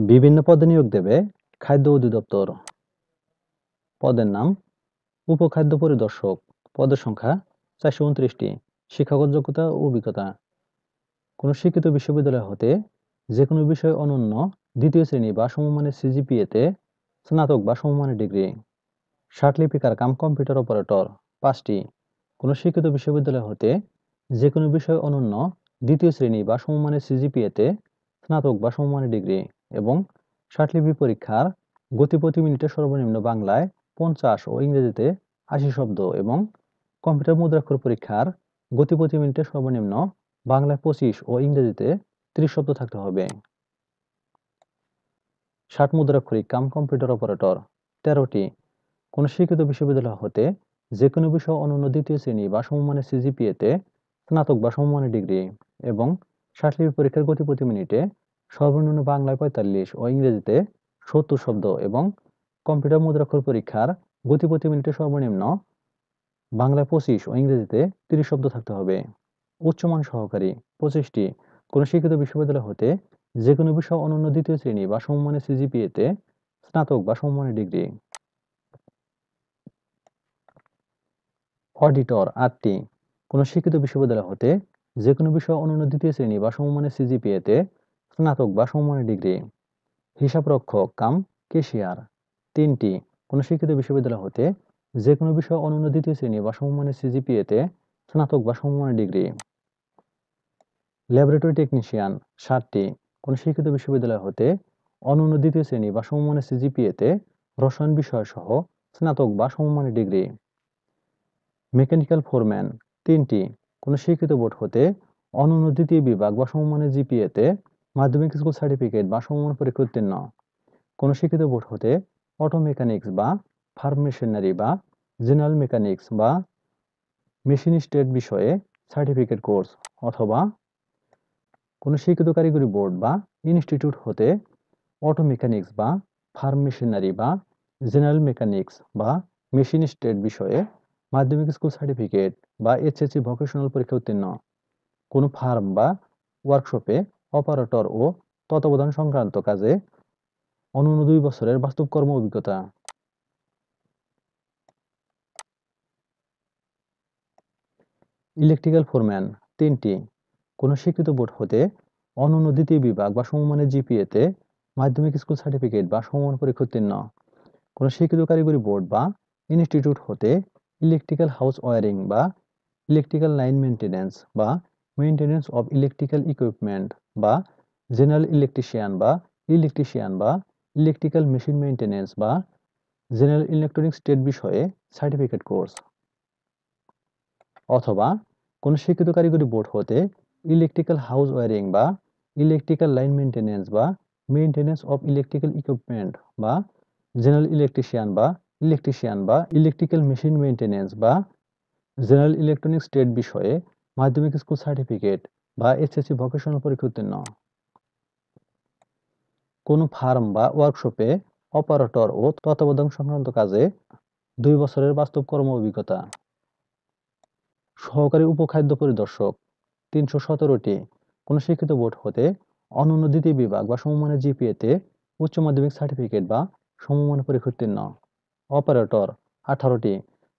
বিভিন্ন পদে নিয়োগ দেবে খাদ্য অধিদপ্তর। পদের নাম উপখাদ্য পরিদর্শক। পদের সংখ্যা ৪২৯টি। শিক্ষাগত যোগ্যতা ও অভিজ্ঞতা। কোনো শিক্ষিত বিশ্ববিদ্যালয় হতে যে কোনো বিষয়ে অনন্য দ্বিতীয় শ্রেণী বা সমমানের সিজিপিএতে স্নাতক বা সমমানের ডিগ্রি। লিপিকার কাম কম্পিউটার অপারেটর ৫টি। কোনো শিক্ষিত বিশ্ববিদ্যালয় হতে যে কোনো বিষয়ে অনন্য দ্বিতীয় শ্রেণী বা সমমানের সিজিপিএতে স্নাতক বা সমমানের ডিগ্রি এবং লিপি পরীক্ষার গতি প্রতি মিনিটে সর্বনিম্ন বাংলায় ৫০ ও ইংরেজিতে ৮০ শব্দ এবং কম্পিউটার মুদ্রাক্ষর পরীক্ষার গতি প্রতি মিনিটে সর্বনিম্ন বাংলায় ২৫ ও ইংরেজিতে ৩০ শব্দ থাকতে হবে। মুদ্রাক্ষরিক কাম কম্পিউটার অপারেটর ১৩টি। কোনো শিক্ষিত বিশ্ববিদ্যালয় হতে যে কোনো বিষয়ে অনন্য দ্বিতীয় শ্রেণী বা সমমানের সিজিপিএতে স্নাতক বা সমমানের ডিগ্রি এবং লিপি পরীক্ষার গতি প্রতি মিনিটে সর্বনিম্ন বাংলায় ৪৫ ও ইংরেজিতে ৭০ শব্দ এবং কম্পিউটার মুদ্রাক্ষর পরীক্ষার গতি প্রতি মিনিটে সর্বনিম্ন বাংলায় ২৫ ও ইংরেজিতে ৩০ শব্দ থাকতে হবে। উচ্চমান সহকারী ২৫টি। কোনো শিক্ষিত বিশ্ববিদ্যালয় হতে যে কোনো বিষয়ে অনন্য দ্বিতীয় শ্রেণী বা সমমানের সিজিপিএতে স্নাতক বা সমমানের ডিগ্রি। অডিটর ৮টি। কোনো শিক্ষিত বিশ্ববিদ্যালয় হতে যে কোনো বিষয়ে অনন্য দ্বিতীয় শ্রেণী বা সমমানের সিজিপিএতে স্নাতক বা সমমানের ডিগ্রি। হিসাবরক্ষক কাম কেশিয়ার ৩টি। কোনো শিক্ষিত বিশ্ববিদ্যালয় হতে যে কোনো বিষয়ে অনন্য দ্বিতীয় শ্রেণী বা সমমানের সিজিপিএতে স্নাতক বা সমমানের ডিগ্রি। ল্যাবরেটরি টেকনিশিয়ান ৭টি। কোনো শিক্ষিত বিশ্ববিদ্যালয় হতে অনন্য দ্বিতীয় শ্রেণী বা সমমানের সিজিপিএতে রসায়ন বিষয় সহ স্নাতক বা সমমানের ডিগ্রি। মেকানিক্যাল ফোরম্যান ৩টি। কোনো শিক্ষিত বোর্ড হতে অনন্য দ্বিতীয় বিভাগ বা সমমানের জিপিএতে মাধ্যমিক স্কুল সার্টিফিকেট বা সমমান পরীক্ষা উত্তীর্ণ। কোনো শিক্ষিত বোর্ড হতে অটো মেকানিক্স বা ফার্ম মেশিনারি বা জেনারেল মেকানিক্স বা মেশিনিস্টেড বিষয়ে সার্টিফিকেট কোর্স অথবা কোনো শিক্ষিত কারিগরি বোর্ড বা ইনস্টিটিউট হতে অটো মেকানিক্স বা ফার্ম মেশিনারি বা জেনারেল মেকানিক্স বা মেশিনিস্টেড বিষয়ে মাধ্যমিক স্কুল সার্টিফিকেট বা এইচএসসি ভোকেশনাল পরীক্ষা উত্তীর্ণ। কোনো ফার্ম বা ওয়ার্কশপে অপারেটর ও তত্ত্বাবধান সংক্রান্ত কাজে অনূন্য ২ বছরের বাস্তব কর্ম অভিজ্ঞতা। ইলেকট্রিক্যাল ফোরম্যান ৩টি। কোনো স্বীকৃত বোর্ড হতে অনন্য দ্বিতীয় বিভাগ বা সমমানের জিপিএতে মাধ্যমিক স্কুল সার্টিফিকেট বা সমমান পরীক্ষা উত্তীর্ণ। কোনো স্বীকৃত কারিগরি বোর্ড বা ইনস্টিটিউট হতে ইলেকট্রিক্যাল হাউস ওয়্যারিং বা ইলেকট্রিক্যাল লাইন মেইনটেন্যান্স বা মেইনটেন্যান্স অব ইলেকট্রিক্যাল ইকুইপমেন্ট বা জেনারেল ইলেকট্রিশিয়ান বা ইলেকট্রিক্যাল মেশিন মেইনটেন্যান্স বা জেনারেল ইলেকট্রনিক্স ট্রেড বিষয়ে সার্টিফিকেট কোর্স অথবা কোনো স্বীকৃত কারিগরি বোর্ড হতে ইলেকট্রিক্যাল হাউস ওয়্যারিং বা ইলেকট্রিক্যাল লাইন মেইনটেন্যান্স বা মেইনটেন্যান্স অব ইলেকট্রিক্যাল ইকুইপমেন্ট বা জেনারেল ইলেকট্রিশিয়ান বা ইলেকট্রিক্যাল মেশিন মেইনটেন্যান্স বা জেনারেল ইলেকট্রনিক্স ট্রেড বিষয়ে মাধ্যমিক স্কুল সার্টিফিকেট বা এইচএসসি ভোকেশনাল পরীক্ষা উত্তীর্ণ। কোনো ফার্ম বা ওয়ার্কশপে অপারেটর ও তত্ত্বাবধান সংক্রান্ত কাজে ২ বছরের বাস্তব কর্ম অভিজ্ঞতা। সহকারী উপখাদ্য পরিদর্শক ৩১৭টি। কোনো শিক্ষিত বোর্ড হতে অনন্য দ্বিতীয় বিভাগ বা সমমানের জিপিএতে উচ্চ মাধ্যমিক সার্টিফিকেট বা সমমান পরীক্ষা উত্তীর্ণ। অপারেটর 18টি।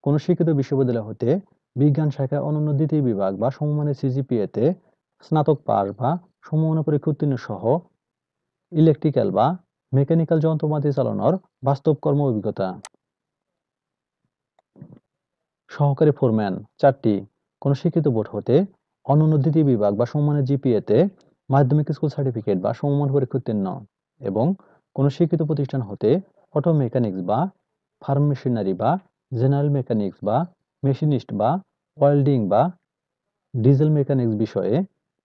কোনো শিক্ষিত বিশ্ববিদ্যালয় হতে বিজ্ঞান শাখায় অনন্য দ্বিতীয় বিভাগ বা সমমানের সিজিপিএতে স্নাতক পাস বা সমমান পরীক্ষা উত্তীর্ণ সহ ইলেকট্রিক্যাল বা মেকানিক্যাল যন্ত্রপাতি চালানোর বাস্তব কর্ম অভিজ্ঞতা। সহকারী ফোরম্যান 4টি। কোনো শিক্ষিত বোর্ড হতে অনন্য দ্বিতীয় বিভাগ বা সমমানের জিপিএতে মাধ্যমিক স্কুল সার্টিফিকেট বা সমমান পরীক্ষা উত্তীর্ণ এবং কোনো শিক্ষিত প্রতিষ্ঠান হতে অটো মেকানিক্স বা ফার্ম মেশিনারি বা জেনারেল মেকানিক্স বা মেশিনিস্ট বা ওয়েল্ডিং বা ডিজেল মেকানিক্স বিষয়ে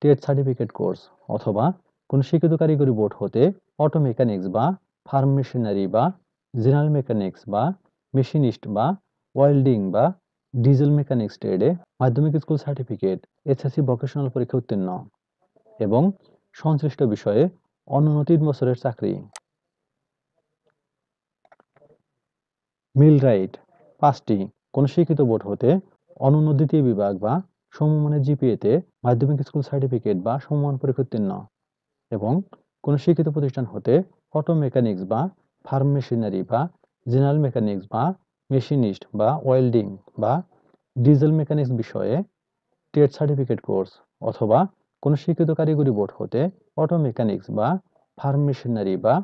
ট্রেড সার্টিফিকেট কোর্স অথবা কোনো শিক্ষিত কারিগরি বোর্ড হতে অটো মেকানিক্স বা ফার্ম মেশিনারি বা জেনারেল মেকানিক্স বা মেশিনিস্ট বা ওয়েল্ডিং বা ডিজেল মেকানিক্স ট্রেডে মাধ্যমিক স্কুল সার্টিফিকেট এইচএসসি ভোকেশনাল পরীক্ষা উত্তীর্ণ এবং সংশ্লিষ্ট বিষয়ে অনন্য ৩ বছরের চাকরি। মিলরাইট 5টি। কোনো শিক্ষিত বোর্ড হতে অনন্য দ্বিতীয় বিভাগ বা সমমানের জিপিএতে মাধ্যমিক স্কুল সার্টিফিকেট বা সমমান পরীক্ষা উত্তীর্ণ এবং কোনো শিক্ষিত প্রতিষ্ঠান হতে অটো মেকানিক্স বা ফার্ম মেশিনারি বা জেনারেল মেকানিক্স বা মেশিনিস্ট বা ওয়েল্ডিং বা ডিজেল মেকানিক্স বিষয়ে ট্রেড সার্টিফিকেট কোর্স, অথবা কোনো স্বীকৃত কারিগরি বোর্ড হতে অটো মেকানিক্স বা ফার্ম মেশিনারি বা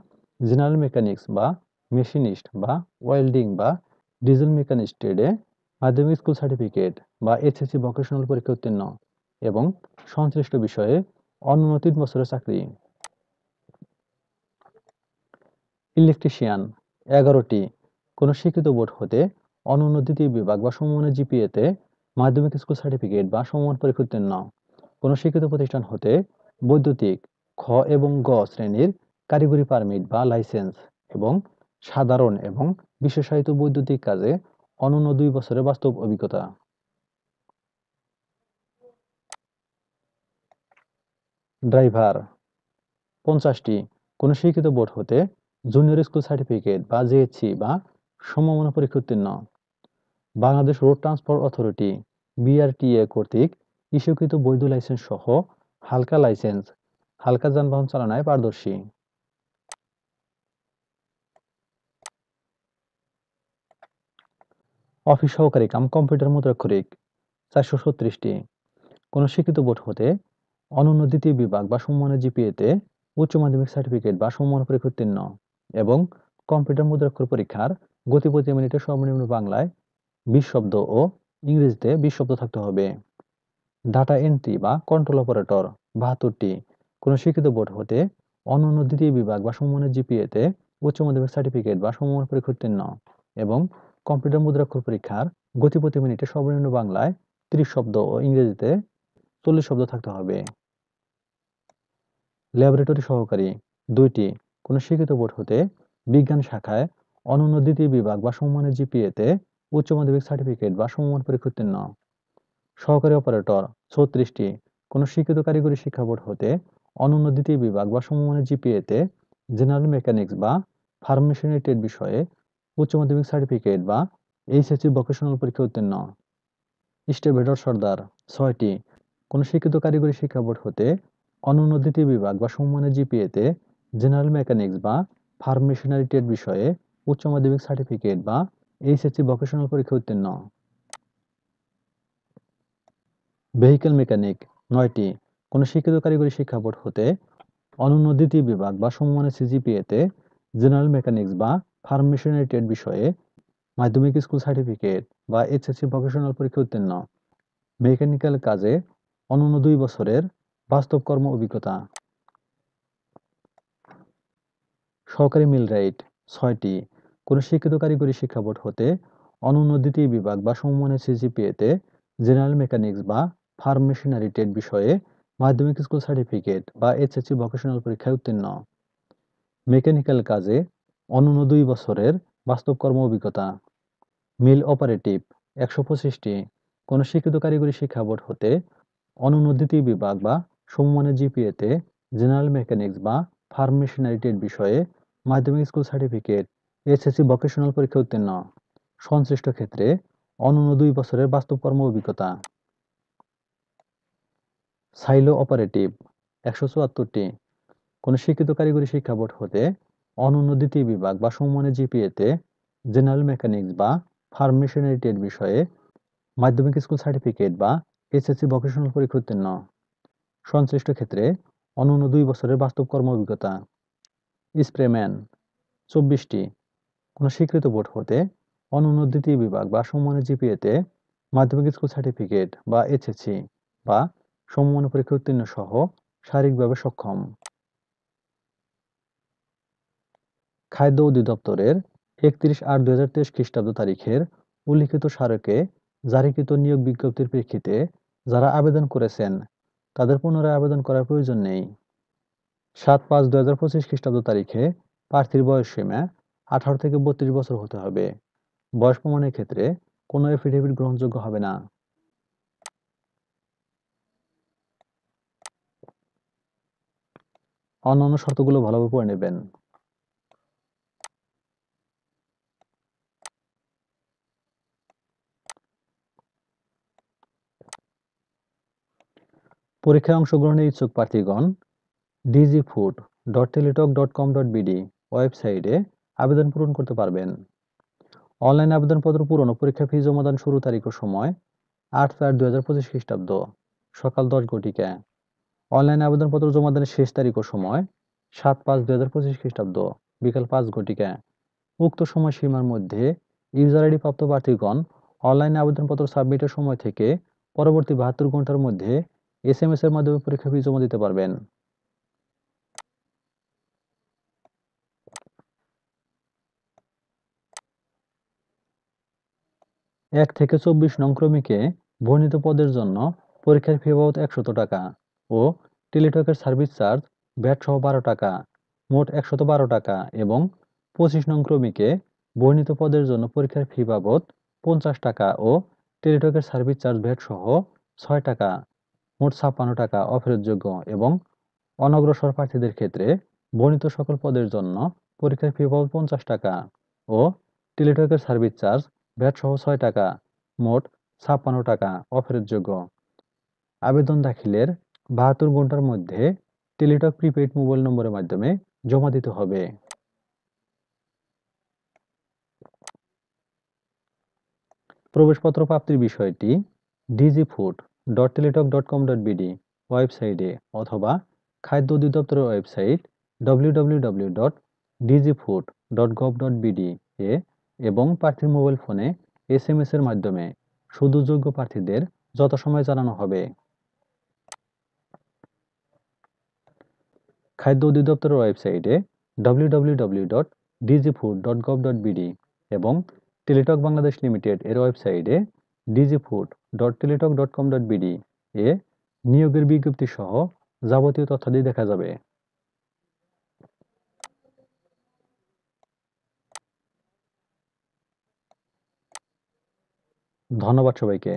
জেনারেল মেকানিক্স বা মেশিনিস্ট বা ওয়েল্ডিং বা ডিজেল মেকানিক্স ট্রেডে মাধ্যমিক স্কুল সার্টিফিকেট বা এইচএসসি ভোকেশনাল পরীক্ষা উত্তীর্ণ এবং সংশ্লিষ্ট বিষয়ে অন্যূন ৩ বছরের চাকরি। ইলেকট্রিশিয়ান ১১টি কোনো স্বীকৃত বোর্ড হতে অনন্য দ্বিতীয় বিভাগ বা সমমানের জিপিএতে মাধ্যমিক স্কুল সার্টিফিকেট বা সমমান পরীক্ষা উত্তীর্ণ। কোনো স্বীকৃত প্রতিষ্ঠান হতে বৈদ্যুতিক খ এবং গ শ্রেণীর কারিগরি পারমিট বা লাইসেন্স এবং সাধারণ এবং বিশেষায়িত বৈদ্যুতিক কাজে অনন্য ২ বছরের বাস্তব অভিজ্ঞতা। ড্রাইভার ৫০টি কোনো স্বীকৃত বোর্ড হতে জুনিয়র স্কুল সার্টিফিকেট বা জেএসসি বা সমমানের পরীক্ষা উত্তীর্ণ। Bangladesh road transport authority BRTA কর্তৃক ইস্যুকৃত বৈধ লাইসেন্স সহ হালকা লাইসেন্স, হালকা যানবাহন চালনায় পারদর্শী। অফিস সহকারী কাম কম্পিউটার মুদ্রাক্ষরিক ৪৩৬টি কোনো স্বীকৃত বোর্ড হতে অনন্য দ্বিতীয় বিভাগ বা সমমানের জিপিএতে উচ্চ মাধ্যমিক সার্টিফিকেট বা সমমান পরীক্ষা উত্তীর্ণ এবং কম্পিউটার মুদ্রাক্ষর পরীক্ষার গতি প্রতি মিনিটে সর্বনিম্ন বাংলায় ২০ শব্দ ও ইংরেজিতে ২০ শব্দ থাকতে হবে। ডাটা এন্ট্রি বা কন্ট্রোল অপারেটর ৭২টি কোনো স্বীকৃত বোর্ড হতে অনন্য দ্বিতীয় বিভাগ বা সমমানের জিপিএতে উচ্চ মাধ্যমিক সার্টিফিকেট বা সমমান পরীক্ষা উত্তীর্ণ এবং কম্পিউটার মুদ্রাক্ষর পরীক্ষার গতি প্রতি মিনিটে সর্বনিম্ন বাংলায় ৩০ শব্দ ও ইংরেজিতে ৪০ শব্দ থাকতে হবে। ল্যাবরেটরি সহকারী ২টি কোনো স্বীকৃত বোর্ড হতে বিজ্ঞান শাখায় অনন্য দ্বিতীয় বিভাগ বা সমমানের জিপিএতে উচ্চ মাধ্যমিক সার্টিফিকেট বা সমমান পরীক্ষা উত্তীর্ণ। সহকারী অপারেটর ৩৬টি কোনো স্বীকৃত কারিগরি শিক্ষা বোর্ড হতে অনন্য দ্বিতীয় বিভাগ বা সমমানের জিপিএতে জেনারেল মেকানিক্স বা ফার্ম মেশিনারি ট্রেড বিষয়ে উচ্চ মাধ্যমিক সার্টিফিকেট বা এইচএসসি ভোকেশনাল পরীক্ষা উত্তীর্ণ। স্টেভেডর সর্দার ৬টি কোনো স্বীকৃত কারিগরি শিক্ষা বোর্ড হতে অনন্য দ্বিতীয় বিভাগ বা সমমানের জিপিএতে জেনারেল মেকানিক্স বা ফার্ম মেশিনারি ট্রেড বিষয়ে উচ্চ মাধ্যমিক সার্টিফিকেট বা এইচএসসি ভোকেশনাল পরীক্ষা উত্তীর্ণ। ভেহিক্যাল মেকানিক ৯টি কোনো স্বীকৃত কারিগরি শিক্ষা বোর্ড হতে অনন্য দ্বিতীয় বিভাগ বা সমমানের সিজিপিএতে জেনারেল মেকানিক্স বা ফার্ম মেশিনারি ট্রেড বিষয়ে মাধ্যমিক স্কুল সার্টিফিকেট বা এইচএসসি ভোকেশনাল পরীক্ষা উত্তীর্ণ। মেকানিক্যাল কাজে অনন্য ২ বছরের বাস্তব কর্ম অভিজ্ঞতা। সহকারী মিলরাইট ৬টি কোনো স্বীকৃত কারিগরি শিক্ষা বোর্ড হতে অনন্য দ্বিতীয় বিভাগ বা সমমানের সিজিপিএতে জেনারেল মেকানিক্স বা ফার্ম মেশিনারি ট্রেড বিষয়ে মাধ্যমিক স্কুল সার্টিফিকেট বা এইচএসসি ভোকেশনাল পরীক্ষায় উত্তীর্ণ। মেকানিক্যাল কাজে অনন্য ২ বছরের বাস্তব কর্ম অভিজ্ঞতা। মিল অপারেটিভ ১২৫টি কোনো স্বীকৃত কারিগরি শিক্ষা বোর্ড হতে অনন্য দ্বিতীয় বিভাগ বা সমমানের জিপিএতে জেনারেল মেকানিক্স বা ফার্ম মেশিনারি ট্রেড বিষয়ে মাধ্যমিক স্কুল সার্টিফিকেট এইচএসসি ভোকেশনাল পরীক্ষা উত্তীর্ণ। সংশ্লিষ্ট ক্ষেত্রে অনন্য ২ বছরের বাস্তব কর্ম অভিজ্ঞতা। সাইলো অপারেটিভ ১৭৪টি কোনো স্বীকৃত কারিগরি শিক্ষা বোর্ড হতে অনন্য দ্বিতীয় বিভাগ বা সমমানের জিপিএতে জেনারেল মেকানিক্স বা ফার্ম মেশিনারি ট্রেড বিষয়ে মাধ্যমিক স্কুল সার্টিফিকেট বা এইচএসসি ভোকেশনাল পরীক্ষা উত্তীর্ণ। সংশ্লিষ্ট ক্ষেত্রে অনন্য ২ বছরের বাস্তব কর্ম অভিজ্ঞতা। স্প্রেম্যান ২৪টি কোনো স্বীকৃত বোর্ড হতে অনন্য দ্বিতীয় বিভাগ বা সমমানের জিপিএতে মাধ্যমিক স্কুল সার্টিফিকেট বা এইচএসসি বা সমমানের পরীক্ষা উত্তীর্ণ সহ শারীরিকভাবে সক্ষম। খাদ্য অধিদপ্তরের ৩১/৮/২০২৩ খ্রিস্টাব্দ তারিখের উল্লিখিত স্মারকে জারিকৃত নিয়োগ বিজ্ঞপ্তির প্রেক্ষিতে যারা আবেদন করেছেন তাদের পুনরায় আবেদন করার প্রয়োজন নেই। ৭/৫/২০২৫ খ্রিস্টাব্দ তারিখে প্রার্থীর বয়সসীমা ১৮ থেকে ৩২ বছর হতে হবে। বয়স প্রমাণের ক্ষেত্রে কোনো এফিডেভিট গ্রহণযোগ্য হবে না। অন্যান্য শর্তগুলো ভালোভাবে পড়ে নেবেন। পরীক্ষায় অংশগ্রহণের ইচ্ছুক প্রার্থীগণ digfood.teletalk.com.bd ওয়েবসাইটে আবেদন পূরণ করতে পারবেন। অনলাইন আবেদনপত্র পূরণ ও পরীক্ষা ফি জমাদান শুরু তারিখ ও সময় 8/4/2025 খ্রিস্টাব্দ সকাল 10 ঘটিকা। অনলাইন আবেদনপত্র জমাদানের শেষ তারিখ ও সময় 7/5/2025 খ্রিস্টাব্দ বিকাল 5 ঘটিকা। উক্ত সময়সীমার মধ্যে ইউজার আইডি প্রাপ্ত প্রার্থীগণ অনলাইনে আবেদনপত্র সাবমিটের সময় থেকে পরবর্তী 72 ঘন্টার মধ্যে SMS এর মাধ্যমে পরীক্ষা ফি জমা দিতে পারবেন। এক থেকে 24 নং ক্রমিকে বর্ণিত পদের জন্য পরীক্ষার ফি বাবদ 100 টাকা ও টেলিটকের সার্ভিস চার্জ ভ্যাট সহ 12 টাকা, মোট 112 টাকা এবং 25 নং ক্রমিকে বর্ণিত পদের জন্য পরীক্ষার ফি বাবদ 50 টাকা ও টেলিটকের সার্ভিস চার্জ ভ্যাট সহ 6 টাকা, মোট 56 টাকা অফেরতযোগ্য এবং অনগ্রসর প্রার্থীদের ক্ষেত্রে বর্ণিত সকল পদের জন্য পরীক্ষার ফি বাবদ 50 টাকা ও টেলিটকের সার্ভিস চার্জ ভ্যাট সহ 6 টাকা, মোট 56 টাকা অফেরতযোগ্য। আবেদন দাখিলের 72 ঘন্টার মধ্যে টেলিটক প্রিপেইড মোবাইল নম্বরের মাধ্যমে জমা দিতে হবে। প্রবেশপত্র প্রাপ্তির বিষয়টি dgfood.teletalk.com.bd ওয়েবসাইটে অথবা খাদ্য অধিদপ্তরের ওয়েবসাইট www.dgfood.gov.bd এ এবং প্রার্থীর মোবাইল ফোনে SMS এর মাধ্যমে শুধু যোগ্য প্রার্থীদের যথাসময়ে জানানো হবে। খাদ্য অধিদপ্তরের ওয়েবসাইটে www.dgfood.gov.bd এবং টেলিটক বাংলাদেশ লিমিটেড এর ওয়েবসাইটে dgfood.teletalk.com.bd এ নিয়োগের বিজ্ঞপ্তি সহ যাবতীয় তথ্যাদি দেখা যাবে। ধন্যবাদ সবাইকে।